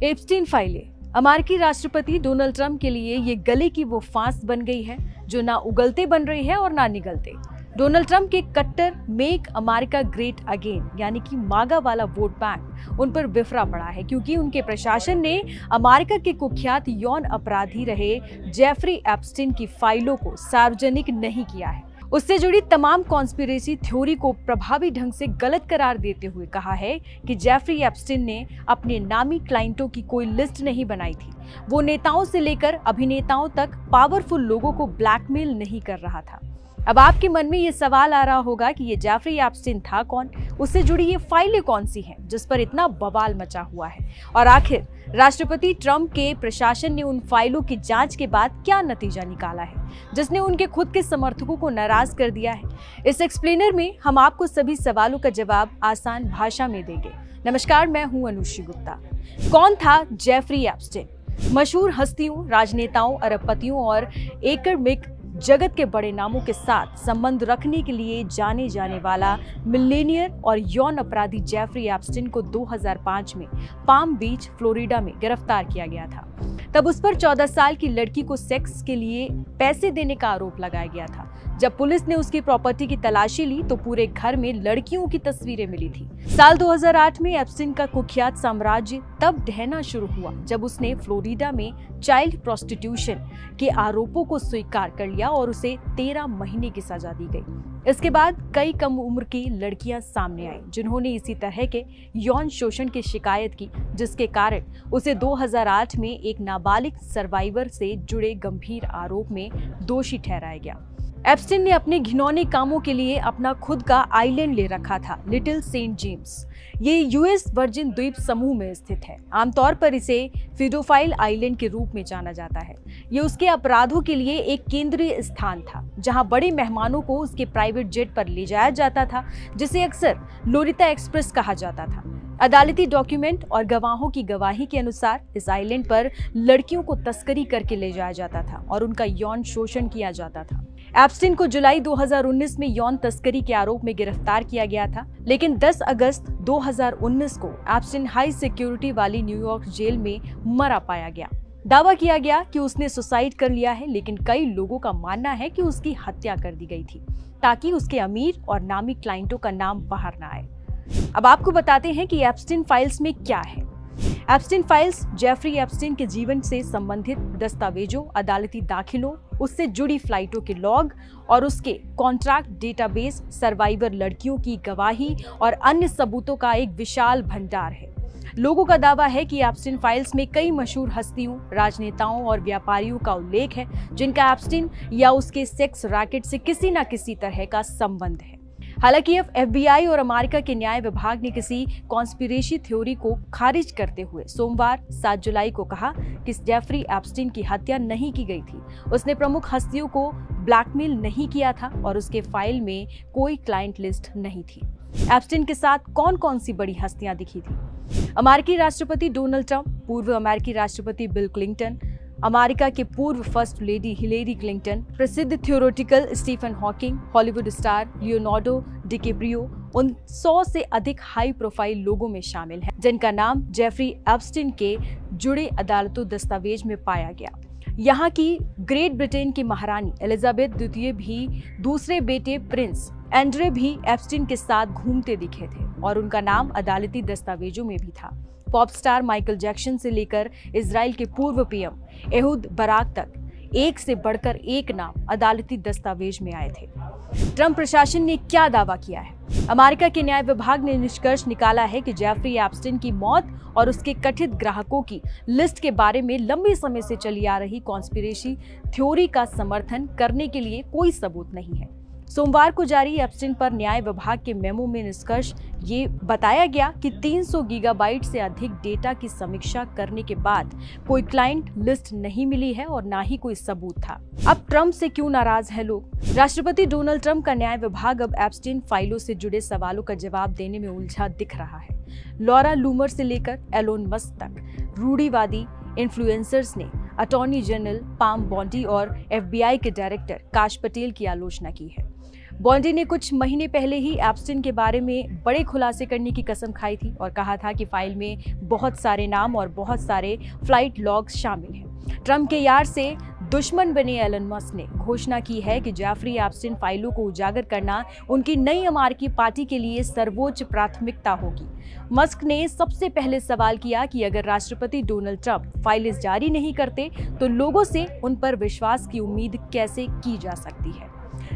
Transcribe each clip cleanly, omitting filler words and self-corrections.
Epstein फाइलें अमेरिकी राष्ट्रपति डोनाल्ड ट्रंप के लिए ये गले की वो फांस बन गई है जो ना उगलते बन रही है और ना निगलते। डोनाल्ड ट्रंप के कट्टर मेक अमेरिका ग्रेट अगेन यानी कि मागा वाला वोट बैंक उन पर बिफरा पड़ा है, क्योंकि उनके प्रशासन ने अमेरिका के कुख्यात यौन अपराधी रहे जेफरी एप्स्टीन की फाइलों को सार्वजनिक नहीं किया है। उससे जुड़ी तमाम कॉन्स्पिरेसी थ्योरी को प्रभावी ढंग से गलत करार देते हुए कहा है कि जेफरी एप्स्टीन ने अपने नामी क्लाइंटों की कोई लिस्ट नहीं बनाई थी। वो नेताओं से लेकर अभिनेताओं तक पावरफुल लोगों को ब्लैकमेल नहीं कर रहा था। अब आपके मन में ये सवाल आ रहा होगा कि ये जेफरी एप्स्टीन था कौन, उससे जुड़ी ये फाइलें कौन सी हैं जिस पर इतना बवाल मचा हुआ है, और आखिर राष्ट्रपति ट्रंप के प्रशासन ने उन फाइलों की जांच के बाद क्या नतीजा निकाला है जिसने उनके खुद के समर्थकों को नाराज कर दिया है। इस एक्सप्लेनर में हम आपको सभी सवालों का जवाब आसान भाषा में देंगे। नमस्कार, मैं हूं अनुश्री गुप्ता। कौन था जेफरी एप्स्टीन? मशहूर हस्तियों, राजनेताओं, अरबपतियों और एकेडमिक जगत के बड़े नामों के साथ संबंध रखने के लिए जाने जाने वाला मिलेनियर और यौन अपराधी जेफरी एप्स्टीन को 2005 में पाम बीच, फ्लोरिडा में गिरफ्तार किया गया था। तब उस पर 14 साल की लड़की को सेक्स के लिए पैसे देने का आरोप लगाया गया था। जब पुलिस ने उसकी प्रॉपर्टी की तलाशी ली तो पूरे घर में लड़कियों की तस्वीरें मिली थी। साल 2008 में एप्स्टीन का कुख्यात साम्राज्य तब ढहना शुरू हुआ जब उसने फ्लोरिडा में चाइल्ड प्रोस्टिट्यूशन के आरोपों को स्वीकार कर लिया और उसे 13 महीने की सजा दी गई। इसके बाद कई कम उम्र की लड़कियां सामने आईं जिन्होंने इसी तरह के यौन शोषण की शिकायत की, जिसके कारण उसे 2008 में एक नाबालिग सर्वाइवर से जुड़े गंभीर आरोप में दोषी ठहराया गया। एप्स्टीन ने अपने घिनौने कामों के लिए अपना खुद का आइलैंड ले रखा था, लिटिल सेंट जेम्स। ये यूएस वर्जिन द्वीप समूह में स्थित है। आमतौर पर इसे फिडोफाइल आइलैंड के रूप में जाना जाता है। ये उसके अपराधों के लिए एक केंद्रीय स्थान था जहां बड़े मेहमानों को उसके प्राइवेट जेट पर ले जाया जाता था, जिसे अक्सर लोरिता एक्सप्रेस कहा जाता था। अदालती डॉक्यूमेंट और गवाहों की गवाही के अनुसार इस आइलैंड पर लड़कियों को तस्करी करके ले जाया जाता था और उनका यौन शोषण किया जाता था। एप्स्टीन को जुलाई 2019 में यौन तस्करी के आरोप में गिरफ्तार किया गया था, लेकिन 10 अगस्त 2019 को एप्स्टीन हाई सिक्योरिटी वाली न्यूयॉर्क जेल में मरा पाया गया। दावा किया गया कि उसने सुसाइड कर लिया है, लेकिन कई लोगों का मानना है कि उसकी हत्या कर दी गई थी ताकि उसके अमीर और नामी क्लाइंटों का नाम बाहर न आए। अब आपको बताते हैं कि एप्स्टीन फाइल्स में क्या है। एप्स्टीन फाइल्स जेफरी एप्स्टीन के जीवन से संबंधित दस्तावेजों, अदालती दाखिलों, उससे जुड़ी फ्लाइटों के लॉग और उसके कॉन्ट्रैक्ट डेटाबेस, सर्वाइवर लड़कियों की गवाही और अन्य सबूतों का एक विशाल भंडार है। लोगों का दावा है कि एप्स्टीन फाइल्स में कई मशहूर हस्तियों, राजनेताओं और व्यापारियों का उल्लेख है जिनका एप्स्टीन या उसके सेक्स रैकेट से किसी न किसी तरह का संबंध है। हालांकि अब एफबीआई और अमेरिका के न्याय विभाग ने किसी कॉन्स्पिरेसी थ्योरी को खारिज करते हुए सोमवार 7 जुलाई को कहा कि जेफरी एप्स्टीन की हत्या नहीं की गई थी। उसने प्रमुख हस्तियों को ब्लैकमेल नहीं किया था और उसके फाइल में कोई क्लाइंट लिस्ट नहीं थी। एप्स्टीन के साथ कौन कौन सी बड़ी हस्तियां दिखी थी? अमेरिकी राष्ट्रपति डोनाल्ड ट्रंप, पूर्व अमेरिकी राष्ट्रपति बिल क्लिंटन, अमेरिका के पूर्व फर्स्ट लेडी हिलेरी क्लिंटन, प्रसिद्ध theoretical Stephen Hawking, Hollywood star Leonardo DiCaprio उन 100 से अधिक हाई प्रोफाइल लोगों में शामिल हैं जिनका नाम जेफरी एप्स्टीन के जुड़े अदालतों दस्तावेज में पाया गया। यहाँ की ग्रेट ब्रिटेन की महारानी एलिजाबेथ द्वितीय भी दूसरे बेटे प्रिंस एंड्रे भी एप्स्टीन के साथ घूमते दिखे थे और उनका नाम अदालती दस्तावेजों में भी था। पॉप स्टार माइकल जैक्सन से लेकर इजराइल के पूर्व पीएम एहूद बराक तक एक से बढ़कर एक नाम अदालती दस्तावेज में आए थे। ट्रंप प्रशासन ने क्या दावा किया है? अमेरिका के न्याय विभाग ने निष्कर्ष निकाला है कि जेफरी एप्स्टीन की मौत और उसके कथित ग्राहकों की लिस्ट के बारे में लंबे समय से चली आ रही कॉन्स्पिरेसी थ्योरी का समर्थन करने के लिए कोई सबूत नहीं है। सोमवार को जारी एप्स्टीन पर न्याय विभाग के मेमो में निष्कर्ष ये बताया गया कि 300 गीगाबाइट से अधिक डेटा की समीक्षा करने के बाद कोई क्लाइंट लिस्ट नहीं मिली है और ना ही कोई सबूत था। अब ट्रंप से क्यों नाराज है लोग? राष्ट्रपति डोनाल्ड ट्रंप का न्याय विभाग अब एप्स्टीन फाइलों से जुड़े सवालों का जवाब देने में उलझा दिख रहा है। लॉरा लूमर से लेकर एलोन मस्क तक रूढ़िवादी इन्फ्लुएंसर्स ने अटॉर्नी जनरल पाम बॉन्डी और एफबीआई के डायरेक्टर काश पटेल की आलोचना की है। बॉन्डी ने कुछ महीने पहले ही एप्स्टीन के बारे में बड़े खुलासे करने की कसम खाई थी और कहा था कि फाइल में बहुत सारे नाम और बहुत सारे फ्लाइट लॉग्स शामिल हैं। ट्रंप के यार से दुश्मन बने एलन मस्क ने घोषणा की है कि जेफरी एप्स्टीन फाइलों को उजागर करना उनकी नई अमेरिकी पार्टी के लिए सर्वोच्च प्राथमिकता होगी। मस्क ने सबसे पहले सवाल किया कि अगर राष्ट्रपति डोनाल्ड ट्रंप फाइलें जारी नहीं करते तो लोगों से उन पर विश्वास की उम्मीद कैसे की जा सकती है।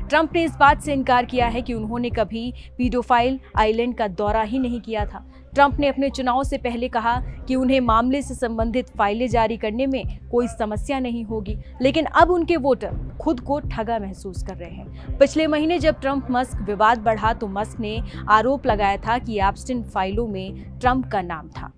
ट्रंप ने इस बात से इनकार किया है कि उन्होंने कभी पीडोफाइल आइलैंड का दौरा ही नहीं किया था। ट्रंप ने अपने चुनाव से पहले कहा कि उन्हें मामले से संबंधित फाइलें जारी करने में कोई समस्या नहीं होगी, लेकिन अब उनके वोटर खुद को ठगा महसूस कर रहे हैं। पिछले महीने जब ट्रंप मस्क विवाद बढ़ा तो मस्क ने आरोप लगाया था कि एप्स्टीन फाइलों में ट्रंप का नाम था।